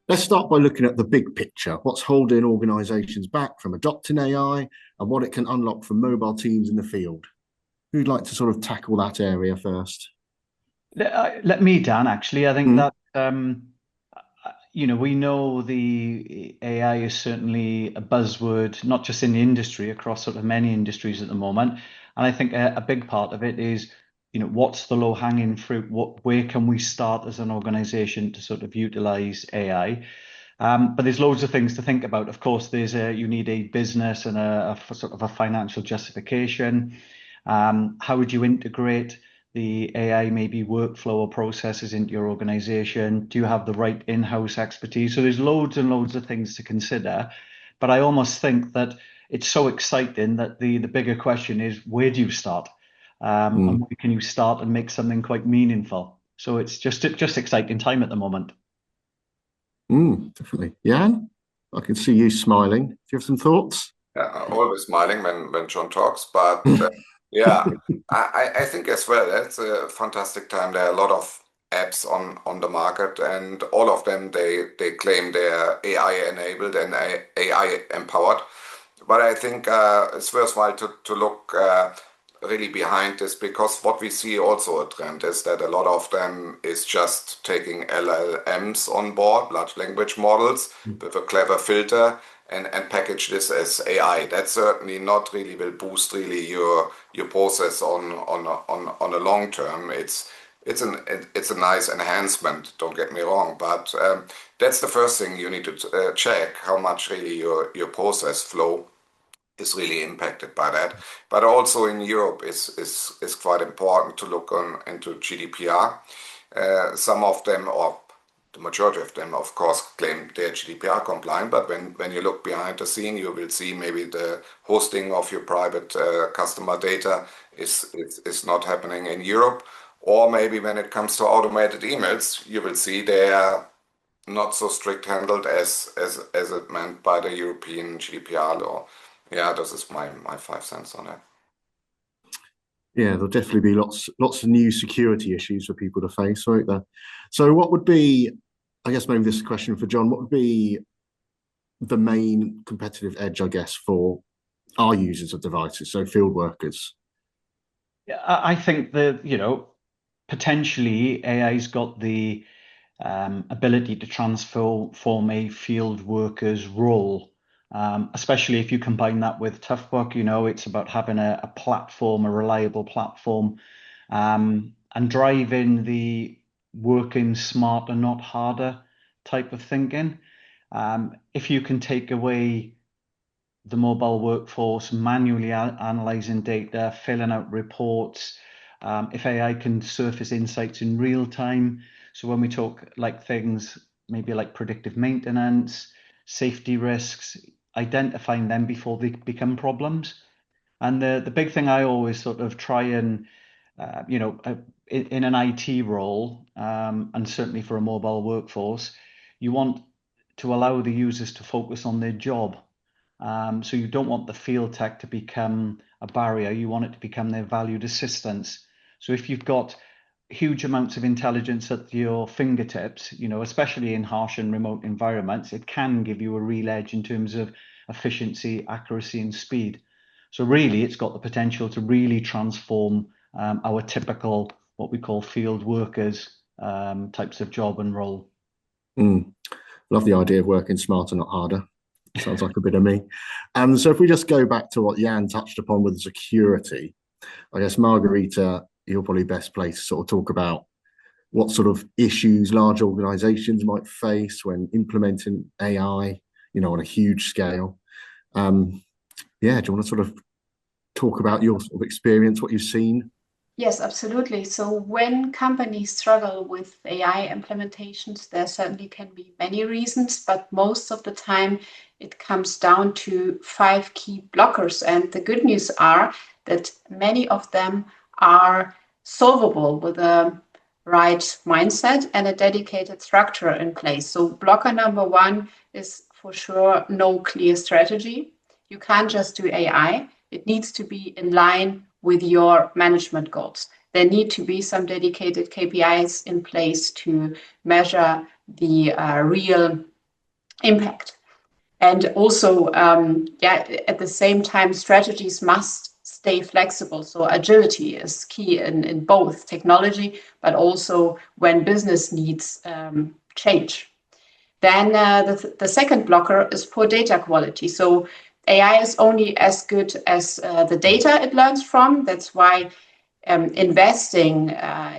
Let's start by looking at the big picture. What's holding organizations back from adopting AI and what it can unlock for mobile teams in the field? Who'd like to sort of tackle that area first? Let me, Dan, actually. I think Mm, that, we know the AI is certainly a buzzword, not just in the industry, across sort of many industries at the moment. And I think a big part of it is, what's the low-hanging fruit? Where can we start as an organization to sort of utilize AI? But there's loads of things to think about. Of course, you need a business and a sort of a financial justification. How would you integrate the AI maybe workflow or processes into your organization? Do you have the right in-house expertise? So there's loads and loads of things to consider. But I almost think that it's so exciting that the bigger question is, where do you start? And mm, where can you start and make something quite meaningful? So it's just exciting time at the moment. definitely. Jan, I can see you smiling. Do you have some thoughts? Always smiling when John talks, but yeah, I think as well, it's a fantastic time. There are a lot of apps on the market, and all of them they claim they're AI enabled and AI empowered. But I think it's worthwhile to look really behind this, because what we see also a trend is that a lot of them is just taking LLMs on board, large language models, with a clever filter, and package this as AI. That certainly not really will boost really your process on a long term. It's a nice enhancement, don't get me wrong, but that's the first thing you need to check, how much really your process flow is really impacted by that. But also in Europe is quite important to look into GDPR. Some of them, or the majority of them, of course, claim they're GDPR compliant, but when you look behind the scene, you will see maybe the hosting of your private customer data is not happening in Europe. Or maybe when it comes to automated emails, you will see they are not so strict handled as it meant by the European GDPR law. Yeah, this is my 5 cents on it. Yeah, there'll definitely be lots of new security issues for people to face, won't there? So what would be, I guess maybe this is a question for John, what would be the main competitive edge, I guess, for our users of devices, so field workers? Yeah, I think that, potentially AI's got the ability to transform a field worker's role, especially if you combine that with ToughBook. It's about having a platform, a reliable platform, and driving the working smarter, not harder type of thinking. If you can take away the mobile workforce manually analyzing data, filling out reports, if AI can surface insights in real time. So when we talk like things maybe like predictive maintenance, safety risks, identifying them before they become problems. And the big thing I always sort of try and, in an IT role, and certainly for a mobile workforce, you want to allow the users to focus on their job. So you don't want the field tech to become a barrier. You want it to become their valued assistants. So if you've got huge amounts of intelligence at your fingertips, especially in harsh and remote environments, it can give you a real edge in terms of efficiency, accuracy, and speed. So really, it's got the potential to really transform our typical, what we call field workers types of job and role. Mm, love the idea of working smarter, not harder. Sounds like a bit of me. And so if we just go back to what Jan touched upon with security, I guess Margarita, you're probably best placed to sort of talk about what sort of issues large organizations might face when implementing AI, on a huge scale. Yeah, do you want to sort of talk about your sort of experience, what you've seen? Yes, absolutely. So when companies struggle with AI implementations, there certainly can be many reasons, but most of the time it comes down to 5 key blockers. And the good news are that many of them are solvable with a right mindset and a dedicated structure in place. So blocker number one is for sure no clear strategy. You can't just do AI. It needs to be in line with your management goals. There need to be some dedicated KPIs in place to measure the real impact. And also, at the same time, strategies must stay flexible. So agility is key in both technology, but also when business needs change. Then the second blocker is poor data quality. So AI is only as good as the data it learns from. That's why investing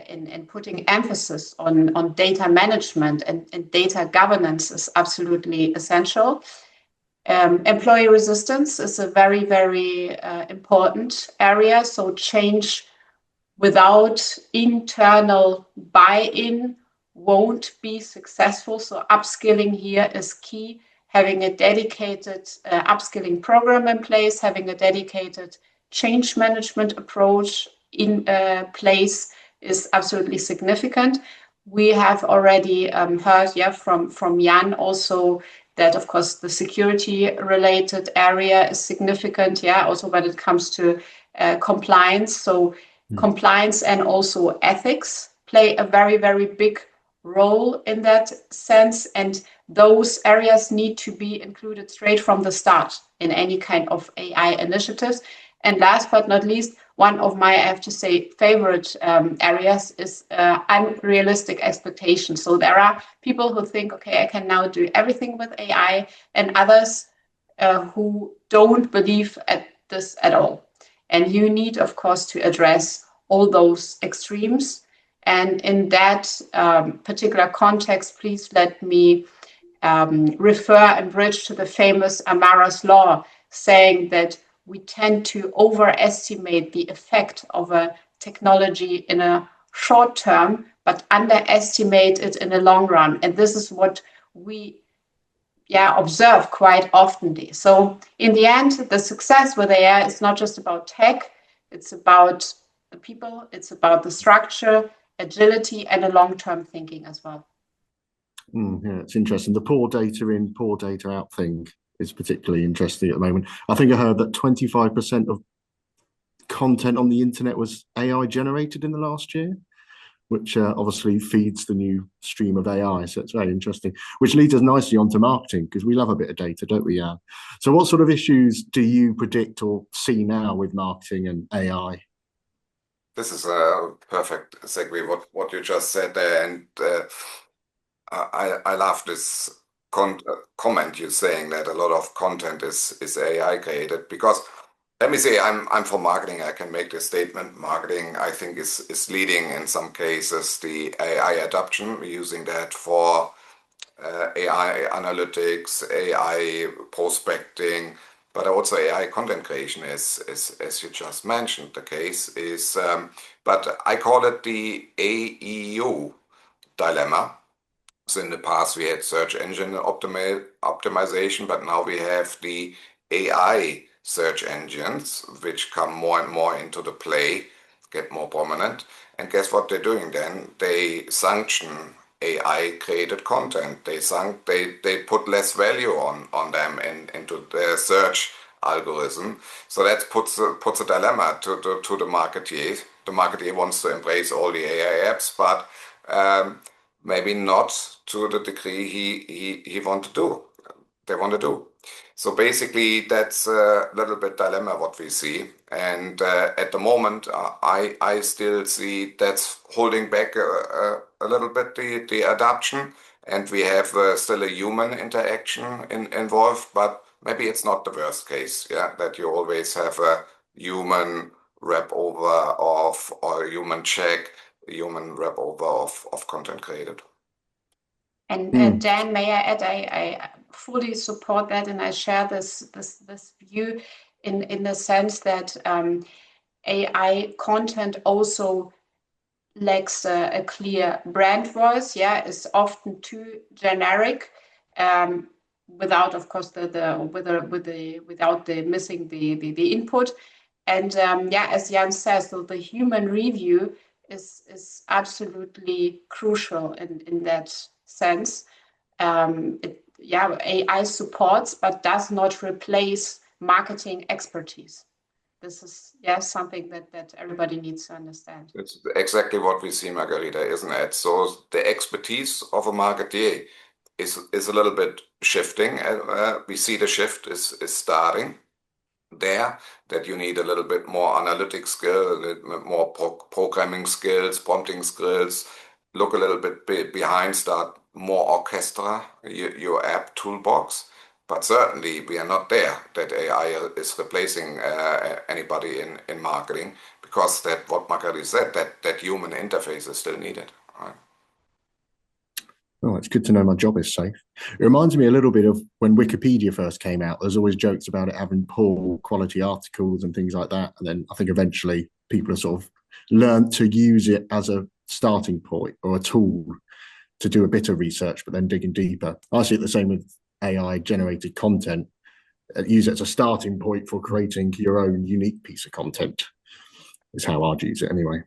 in putting emphasis on data management and data governance is absolutely essential. Employee resistance is a very, very important area. So change without internal buy-in won't be successful. So upskilling here is key. Having a dedicated upskilling program in place, having a dedicated change management approach in place is absolutely significant. We have already heard from Jan also that, of course, the security-related area is significant, also when it comes to compliance. So compliance and also ethics play a very, very big role in that sense. And those areas need to be included straight from the start in any kind of AI initiatives. And last but not least, one of my, I have to say, favorite areas is unrealistic expectations. So there are people who think, okay, I can now do everything with AI, and others who don't believe at this at all. And you need, of course, to address all those extremes. And in that particular context, please let me refer and bridge to the famous Amara's law, saying that we tend to overestimate the effect of a technology in a short term, but underestimate it in the long run. And this is what we observe quite often. So in the end, the success with AI is not just about tech, it's about the people, it's about the structure, agility, and a long-term thinking as well. Yeah, it's interesting. The poor data in, poor data out thing is particularly interesting at the moment. I think I heard that 25% of content on the internet was AI generated in the last year, which obviously feeds the new stream of AI. So it's very interesting, which leads us nicely onto marketing, because we love a bit of data, don't we, Jan? So what sort of issues do you predict or see now with marketing and AI? This is a perfect segue, what you just said there. And I love this comment you're saying that a lot of content is AI created, because let me say I'm for marketing. I can make this statement. Marketing, I think, is leading in some cases the AI adoption. We're using that for AI analytics, AI prospecting, but also AI content creation is as you just mentioned, the case is, but I call it the AEU dilemma. So in the past we had search engine optimization, but now we have the AI search engines, which come more and more into the play, get more prominent. And guess what they're doing then? They sanction AI created content. They put less value on them into their search algorithm. So that puts a dilemma to the marketeer. The marketeer wants to embrace all the AI apps, but maybe not to the degree he want to do. They want to do. So basically, that's a little bit dilemma what we see. And at the moment, I still see that's holding back a little bit the adoption. And we have still a human interaction involved, but maybe it's not the worst case, that you always have a human wrap over of, or a human check, a human wrap over of content created. And Dan, may I add, I fully support that, and I share this view in the sense that AI content also lacks a clear brand voice. Is often too generic, without, of course, without the missing the input. And as Jan says, so the human review is absolutely crucial in that sense. AI supports, but does not replace marketing expertise. This is something that everybody needs to understand. It's exactly what we see, Margarita, isn't it? So the expertise of a marketeer is a little bit shifting. We see the shift is starting there, that you need a little bit more analytic skill, a little bit more programming skills, prompting skills, look a little bit behind, start more orchestra, your app toolbox. But certainly we are not there that AI is replacing anybody in marketing, because that what Margarita said, that human interface is still needed. Right? Oh, it's good to know my job is safe. It reminds me a little bit of when Wikipedia first came out. There's always jokes about it having poor quality articles and things like that. And then I think eventually people have sort of learned to use it as a starting point or a tool to do a bit of research, but then digging deeper. I see it the same with AI generated content. Use it as a starting point for creating your own unique piece of content, is how I'd use it anyway.